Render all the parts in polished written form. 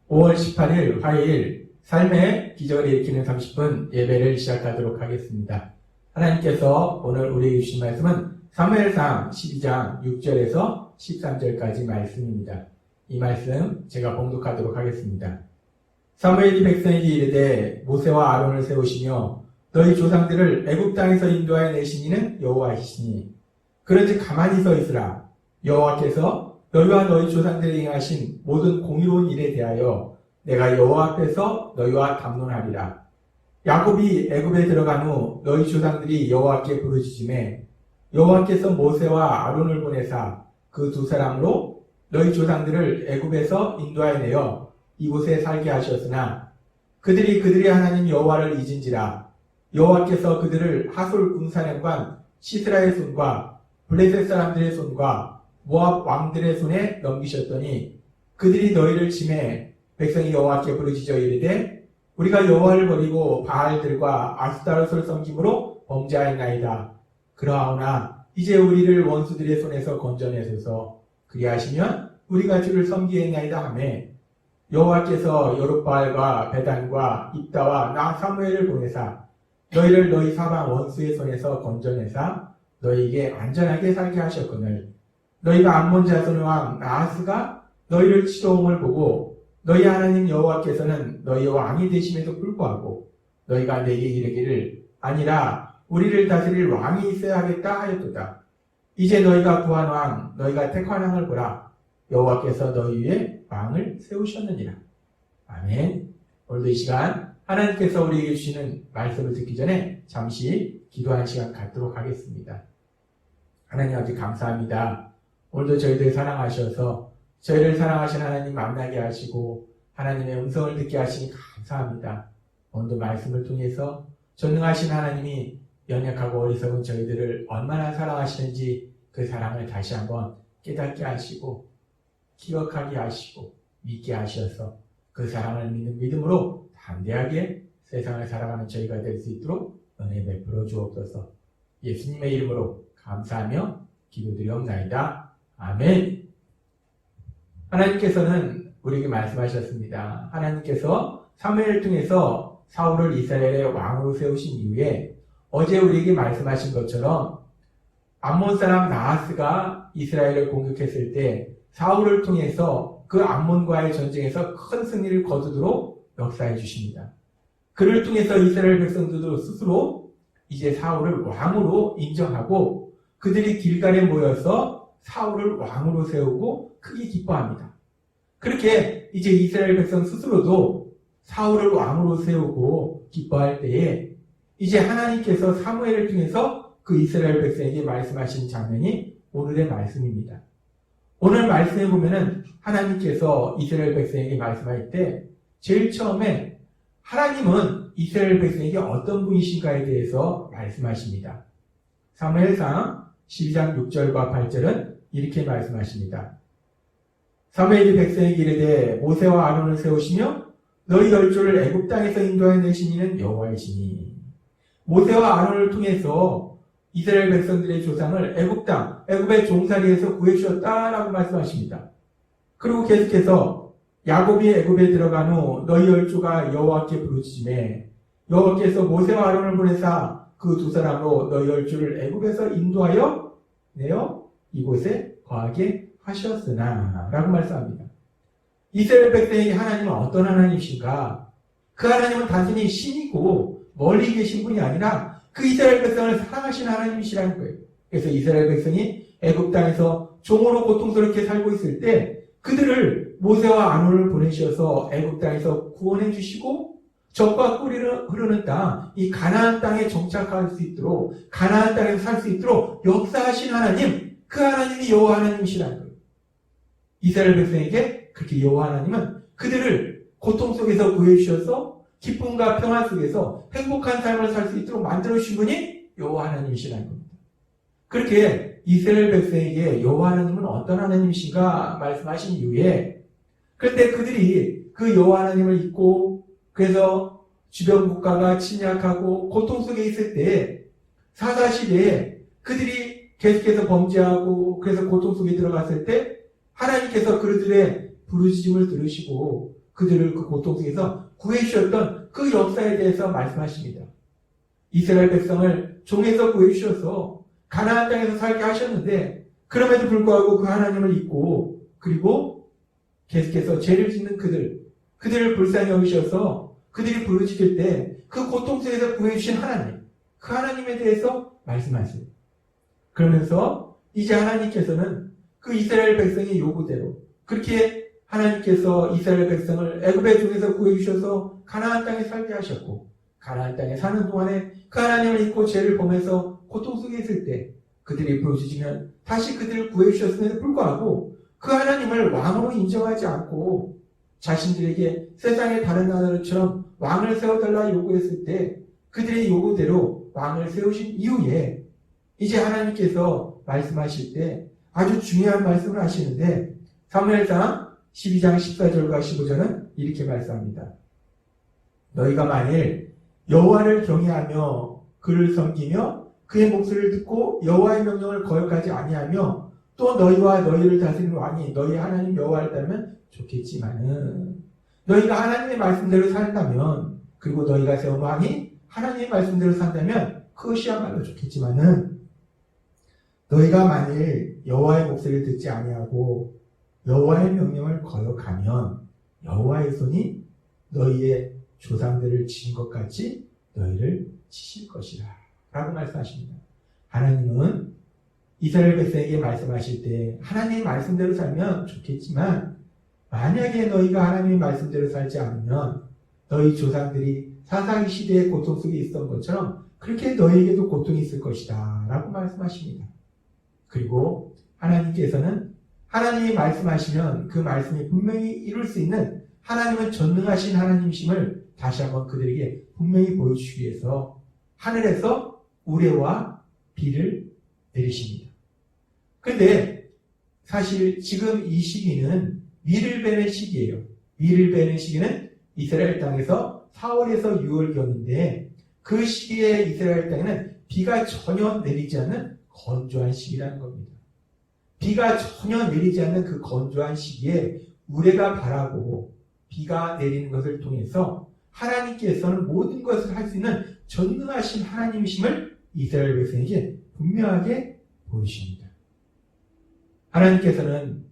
5월 18일 화요일 삶의 기적을 일으키는 30분 예배를 시작하도록 하겠습니다. 하나님께서 오늘 우리에게 주신 말씀은 사무엘상 12장 6절에서 13절까지 말씀입니다. 이 말씀 제가 봉독하도록 하겠습니다. 사무엘이 백성에게 이르되 모세와 아론을 세우시며 너희 조상들을 애굽 땅에서 인도하여 내신 이는 여호와이시니 그런즉 가만히 서 있으라. 여호와께서 너희와 너희 조상들이 행하신 모든 공의로운 일에 대하여 내가 여호와 앞에서 너희와 담론하리라. 야곱이 애굽에 들어간 후 너희 조상들이 여호와께 부르짖음에 여호와께서 모세와 아론을 보내사 그 두 사람으로 너희 조상들을 애굽에서 인도하여 내어 이곳에 살게 하셨으나 그들이 하나님 여호와를 잊은지라. 여호와께서 그들을 하솔 군사령관 시스라의 손과 블레셋 사람들의 손과 모압 왕들의 손에 넘기셨더니 그들이 너희를 치매 백성이 여호와께 부르짖어 이르되 우리가 여호와를 버리고 바알들과 아스타롯을 섬김으로 범죄하였나이다. 그러하오나 이제 우리를 원수들의 손에서 건져내소서. 그리하시면 우리가 주를 섬기겠나이다 하매 여호와께서 여룹바알과 베단과 입다와 나 사무엘을 보내사 너희를 너희 사방 원수의 손에서 건져내사 너희에게 안전하게 살게 하셨거늘 너희가 암몬 자손의 왕 나하스가 너희를 치도함을 보고 너희 하나님 여호와께서는 너희 왕이 되심에도 불구하고 너희가 내게 이르기를 아니라 우리를 다스릴 왕이 있어야 하겠다 하였도다. 이제 너희가 구한 왕 너희가 택한 왕을 보라. 여호와께서 너희 위에 왕을 세우셨느니라. 아멘. 오늘도 이 시간 하나님께서 우리에게 주시는 말씀을 듣기 전에 잠시 기도하는 시간 갖도록 하겠습니다. 하나님 아버지 감사합니다. 오늘도 저희들 사랑하셔서 저희를 사랑하신 하나님 만나게 하시고 하나님의 음성을 듣게 하시니 감사합니다. 오늘도 말씀을 통해서 전능하신 하나님이 연약하고 어리석은 저희들을 얼마나 사랑하시는지 그 사랑을 다시 한번 깨닫게 하시고 기억하게 하시고 믿게 하셔서 그 사랑을 믿는 믿음으로 담대하게 세상을 살아가는 저희가 될 수 있도록 은혜 베풀어 주옵소서. 예수님의 이름으로 감사하며 기도드리옵나이다. 아멘. 하나님께서는 우리에게 말씀하셨습니다. 하나님께서 사무엘을 통해서 사울을 이스라엘의 왕으로 세우신 이후에 어제 우리에게 말씀하신 것처럼 암몬 사람 나하스가 이스라엘을 공격했을 때 사울을 통해서 그 암몬과의 전쟁에서 큰 승리를 거두도록 역사해 주십니다. 그를 통해서 이스라엘 백성들도 스스로 이제 사울을 왕으로 인정하고 그들이 길갈에 모여서 사울을 왕으로 세우고 크게 기뻐합니다. 그렇게 이제 이스라엘 백성 스스로도 사울을 왕으로 세우고 기뻐할 때에 이제 하나님께서 사무엘을 통해서 그 이스라엘 백성에게 말씀하신 장면이 오늘의 말씀입니다. 오늘 말씀에 보면은 하나님께서 이스라엘 백성에게 말씀할 때 제일 처음에 하나님은 이스라엘 백성에게 어떤 분이신가에 대해서 말씀하십니다. 사무엘상 12장 6절과 8절은 이렇게 말씀하십니다. 사무엘이 백성에게 이르되 모세와 아론을 세우시며 너희 열조를 애굽 땅에서 인도하여 내신 이는 여호와이시니 모세와 아론을 통해서 이스라엘 백성들의 조상을 애굽의 종살이에서 구해주셨다라고 말씀하십니다. 그리고 계속해서 야곱이 애굽에 들어간 후 너희 열조가 여호와께 부르짖음에 여호와께서 모세와 아론을 보내사 그 두 사람으로 너희 열조를 애굽에서 인도하여 내어 이곳에 거하게 하셨으나 라고 말씀합니다. 이스라엘 백성에게 하나님은 어떤 하나님이신가? 그 하나님은 단순히 신이고 멀리 계신 분이 아니라 그 이스라엘 백성을 사랑하시는 하나님이시라는 거예요. 그래서 이스라엘 백성이 애굽 땅에서 종으로 고통스럽게 살고 있을 때 그들을 모세와 아론을 보내셔서 애굽 땅에서 구원해 주시고 적과 꿀이 흐르는 땅, 이 가나안 땅에 정착할 수 있도록 가나안 땅에서 살 수 있도록 역사하신 하나님, 그 하나님이 여호와 하나님이시라는 거예요. 이스라엘 백성에게 그렇게 여호와 하나님은 그들을 고통 속에서 구해 주셔서 기쁨과 평안 속에서 행복한 삶을 살 수 있도록 만들어주신 분이 여호와 하나님이시라는 겁니다. 그렇게 이스라엘 백성에게 여호와 하나님은 어떤 하나님이신가 말씀하신 이후에 그런데 그들이 그 여호와 하나님을 잊고 그래서 주변 국가가 침략하고 고통 속에 있을 때 사사시대에 그들이 계속해서 범죄하고 그래서 고통 속에 들어갔을 때 하나님께서 그들의 부르짖음을 들으시고 그들을 그 고통 속에서 구해주셨던 그 역사에 대해서 말씀하십니다. 이스라엘 백성을 종에서 구해주셔서 가나안 땅에서 살게 하셨는데 그럼에도 불구하고 그 하나님을 잊고 그리고 계속해서 죄를 짓는 그들을 불쌍히 여기셔서 그들이 부르짖을 때 그 고통 속에서 구해주신 하나님, 그 하나님에 대해서 말씀하세요. 그러면서 이제 하나님께서는 그 이스라엘 백성의 요구대로 그렇게 하나님께서 이스라엘 백성을 애굽의 종에서 구해주셔서 가나안 땅에 살게 하셨고 가나안 땅에 사는 동안에 그 하나님을 잊고 죄를 범해서 고통 속에 있을 때 그들이 부르짖으면 다시 그들을 구해주셨음에도 불구하고 그 하나님을 왕으로 인정하지 않고 자신들에게 세상의 다른 나라들처럼 왕을 세워달라 요구했을 때 그들의 요구대로 왕을 세우신 이후에 이제 하나님께서 말씀하실 때 아주 중요한 말씀을 하시는데 사무엘상 12장 14절과 15절은 이렇게 말씀합니다. 너희가 만일 여호와를 경외하며 그를 섬기며 그의 목소리를 듣고 여호와의 명령을 거역하지 아니하며 또 너희와 너희를 다스리는 왕이 너희 하나님 여호와를 따르면 좋겠지만은 너희가 하나님의 말씀대로 산다면 그리고 너희가 세운 왕이 하나님의 말씀대로 산다면 그것이야말로 좋겠지만은 너희가 만일 여호와의 목소리를 듣지 아니하고 여호와의 명령을 거역하면 여호와의 손이 너희의 조상들을 치신 것 같이 너희를 치실 것이라 라고 말씀하십니다. 하나님은 이스라엘 백성에게 말씀하실 때 하나님의 말씀대로 살면 좋겠지만 만약에 너희가 하나님의 말씀대로 살지 않으면 너희 조상들이 사사기 시대의 고통 속에 있었던 것처럼 그렇게 너희에게도 고통이 있을 것이다 라고 말씀하십니다. 그리고 하나님께서는 하나님이 말씀하시면 그 말씀이 분명히 이룰 수 있는 하나님은 전능하신 하나님이심을 다시 한번 그들에게 분명히 보여주기 위해서 하늘에서 우레와 비를 내리십니다. 그런데 사실 지금 이 시기는 밀을 베는 시기예요. 밀을 베는 시기는 이스라엘 땅에서 4월에서 6월경인데 그 시기에 이스라엘 땅에는 비가 전혀 내리지 않는 건조한 시기라는 겁니다. 비가 전혀 내리지 않는 그 건조한 시기에 우레가 바라고 비가 내리는 것을 통해서 하나님께서는 모든 것을 할 수 있는 전능하신 하나님이심을 이스라엘 백성에게 분명하게 보이십니다. 하나님께서는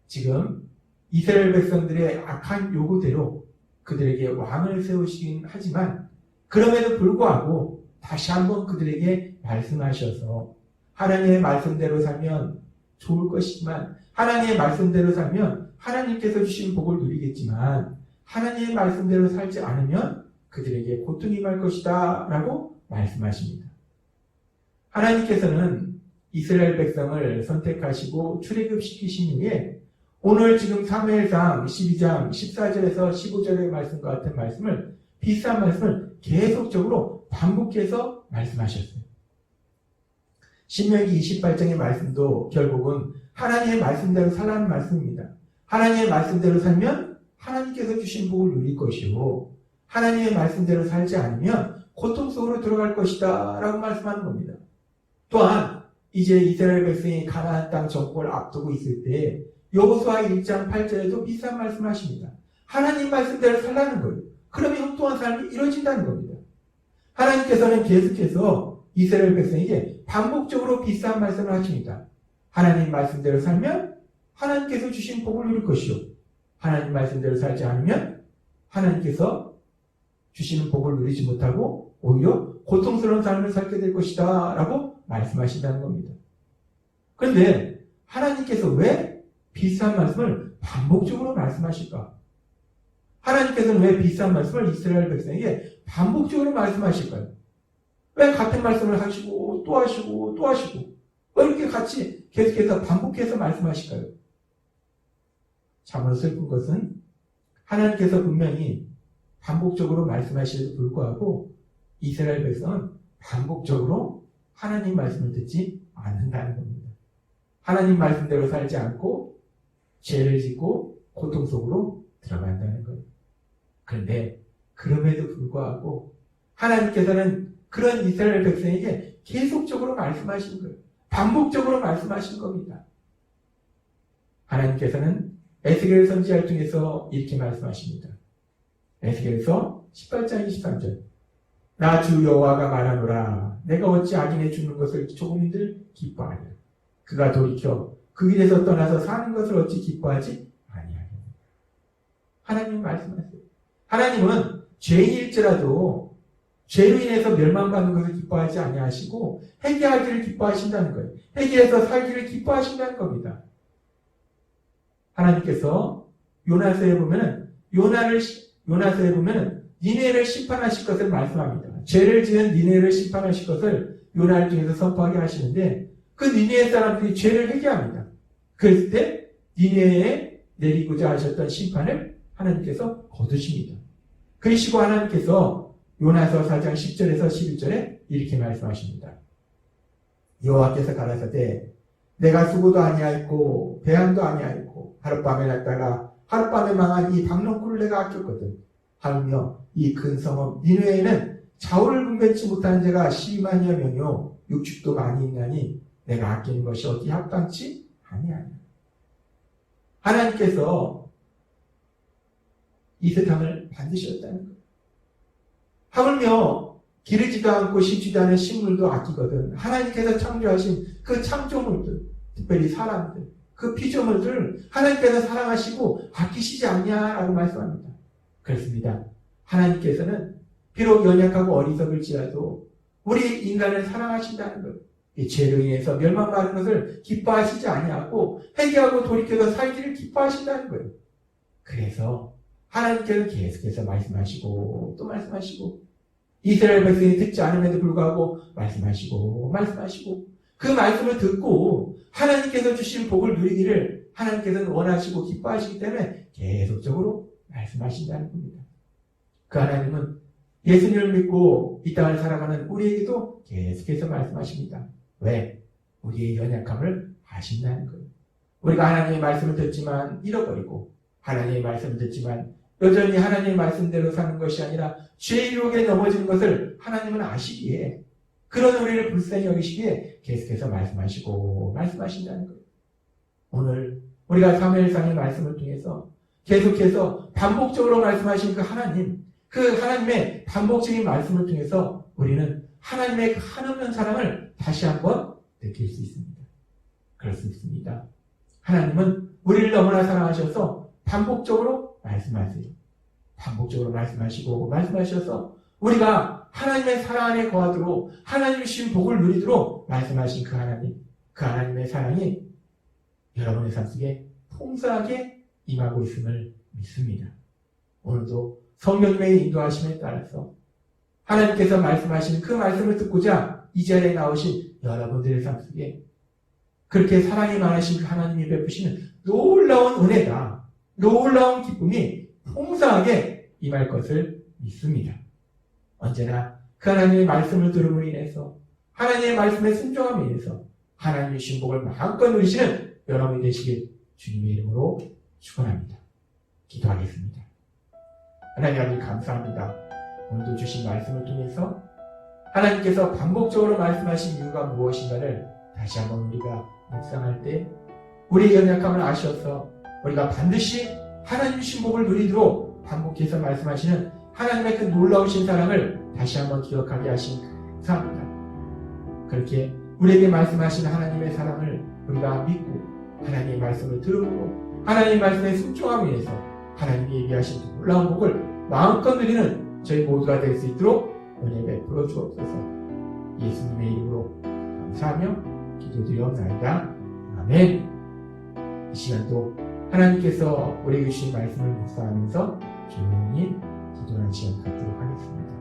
지금 이스라엘 백성들의 악한 요구대로 그들에게 왕을 세우시긴 하지만 그럼에도 불구하고 다시 한번 그들에게 말씀하셔서 하나님의 말씀대로 살면 좋을 것이지만 하나님의 말씀대로 살면 하나님께서 주신 복을 누리겠지만 하나님의 말씀대로 살지 않으면 그들에게 고통이 임할 것이다 라고 말씀하십니다. 하나님께서는 이스라엘 백성을 선택하시고 출애굽시키신 후에 오늘 지금 사무엘상 12장 14절에서 15절의 말씀과 같은 말씀을 비슷한 말씀을 계속적으로 반복해서 말씀하셨어요. 신명기 28장의 말씀도 결국은 하나님의 말씀대로 살라는 말씀입니다. 하나님의 말씀대로 살면 하나님께서 주신 복을 누릴 것이고 하나님의 말씀대로 살지 않으면 고통 속으로 들어갈 것이다 라고 말씀하는 겁니다. 또한 이제 이스라엘 백성이 가나안 땅 정복을 앞두고 있을 때 여호수아 1장 8절에도 비슷한 말씀을 하십니다. 하나님 말씀대로 살라는 거예요. 그러면 형통한 삶이 이루어진다는 겁니다. 하나님께서는 계속해서 이스라엘 백성에게 반복적으로 비슷한 말씀을 하십니다. 하나님 말씀대로 살면 하나님께서 주신 복을 누릴 것이요. 하나님 말씀대로 살지 않으면 하나님께서 주시는 복을 누리지 못하고 오히려 고통스러운 삶을 살게 될 것이다 라고 말씀하신다는 겁니다. 그런데 하나님께서 왜 비슷한 말씀을 반복적으로 말씀하실까? 하나님께서는 왜 비슷한 말씀을 이스라엘 백성에게 반복적으로 말씀하실까요? 왜 같은 말씀을 하시고 또 하시고 또 하시고 왜 이렇게 같이 계속해서 반복해서 말씀하실까요? 참으로 슬픈 것은 하나님께서 분명히 반복적으로 말씀하시에도 불구하고 이스라엘 백성은 반복적으로 하나님 말씀을 듣지 않는다는 겁니다. 하나님 말씀대로 살지 않고 죄를 짓고 고통 속으로 들어간다는 거예요. 그런데 그럼에도 불구하고 하나님께서는 그런 이스라엘 백성에게 계속적으로 말씀하시는 거예요. 반복적으로 말씀하시는 겁니다. 하나님께서는 에스겔 선지자를 통해서 이렇게 말씀하십니다. 에스겔서 18장 23절. 나 주 여호와가 말하노라. 내가 어찌 악인의 죽는 것을 조금인들 기뻐하냐. 그가 돌이켜 그 길에서 떠나서 사는 것을 어찌 기뻐하지 아니하냐. 하나님 말씀하세요. 하나님은 죄인일지라도 죄로 인해서 멸망받는 것을 기뻐하지 아니하시고 회개하기를 기뻐하신다는 거예요. 회개해서 살기를 기뻐하신다는 겁니다. 하나님께서 요나서에 보면은 요나서에 보면은 니네를 심판하실 것을 말씀합니다. 죄를 지은 니네를 심판하실 것을 요나를 통해서 선포하게 하시는데 그 니네 사람들이 죄를 회개합니다. 그랬을 때 니네에 내리고자 하셨던 심판을 하나님께서 거두십니다. 그러시고 하나님께서 요나서 4장 10절에서 11절에 이렇게 말씀하십니다. 여호와께서 가라사대 내가 수고도 아니하였고 배양도 아니하였고 하룻밤에 났다가 하룻밤에 망한 이 박농굴을 내가 아꼈거든. 하며 이 큰 성읍 니느웨에는 좌우를 분별치 못하는 자가 12만여 명이요 육축도 많이 있나니 내가 아끼는 것이 어디 합당치 아니하냐. 하나님께서 이 세상을 만드셨다는 거예요. 하물며 기르지도 않고 심지도 않은 식물도 아끼거든. 하나님께서 창조하신 그 창조물들, 특별히 사람들, 그 피조물들을 하나님께서 사랑하시고 아끼시지 않냐라고 말씀합니다. 그렇습니다. 하나님께서는 비록 연약하고 어리석을지라도 우리 인간을 사랑하신다는 것, 이 죄로 인해서 멸망받는 것을 기뻐하시지 아니하고 회개하고 돌이켜서 살기를 기뻐하신다는 거예요. 그래서 하나님께서 계속해서 말씀하시고 또 말씀하시고 이스라엘 백성이 듣지 않음에도 불구하고 말씀하시고 그 말씀을 듣고 하나님께서 주신 복을 누리기를 하나님께서는 원하시고 기뻐하시기 때문에 계속적으로 말씀하신다는 겁니다. 그 하나님은 예수님을 믿고 이 땅을 살아가는 우리에게도 계속해서 말씀하십니다. 왜? 우리의 연약함을 아신다는 거예요. 우리가 하나님의 말씀을 듣지만 잃어버리고 하나님의 말씀을 듣지만 여전히 하나님의 말씀대로 사는 것이 아니라 죄의 유혹에 넘어지는 것을 하나님은 아시기에 그런 우리를 불쌍히 여기시기에 계속해서 말씀하신다는 거예요. 오늘 우리가 사무엘상의 말씀을 통해서 계속해서 반복적으로 말씀하신 그 하나님의 반복적인 말씀을 통해서 우리는 하나님의 그 한없는 사랑을 다시 한번 느낄 수 있습니다. 그럴 수 있습니다. 하나님은 우리를 너무나 사랑하셔서 반복적으로 말씀하세요. 반복적으로 말씀하셔서 우리가 하나님의 사랑 안에 거하도록 하나님이 주신 복을 누리도록 말씀하신 그 하나님의 사랑이 여러분의 삶 속에 풍성하게 임하고 있음을 믿습니다. 오늘도 성령님의 인도하심에 따라서 하나님께서 말씀하시는 그 말씀을 듣고자 이 자리에 나오신 여러분들의 삶 속에 그렇게 사랑이 많으신 그 하나님이 베푸시는 놀라운 은혜가, 놀라운 기쁨이 풍성하게 임할 것을 믿습니다. 언제나 그 하나님의 말씀을 들음으로 인해서 하나님의 말씀에 순종함으로 인해서 하나님의 신복을 마음껏 누리시는 여러분이 되시길 주님의 이름으로 축원합니다. 기도하겠습니다. 하나님 아버지 감사합니다. 오늘도 주신 말씀을 통해서 하나님께서 반복적으로 말씀하신 이유가 무엇인가를 다시 한번 우리가 묵상할 때 우리의 연약함을 아셔서 우리가 반드시 하나님 신복을 누리도록 반복해서 말씀하시는 하나님의 그 놀라우신 사랑을 다시 한번 기억하게 하신 감사합니다. 그렇게 우리에게 말씀하시는 하나님의 사랑을 우리가 믿고 하나님의 말씀을 들음으로 하나님의 말씀에 순종함으로 인해서 하나님이 얘기하신 놀라운 복을 마음껏 누리는 저희 모두가 될 수 있도록 은혜 베풀어 주옵소서. 예수님의 이름으로 감사하며 기도드리옵나이다. 아멘. 이 시간도 하나님께서 우리에게 주신 말씀을 묵상하면서 조용히 기도하는 시간 갖도록 하겠습니다.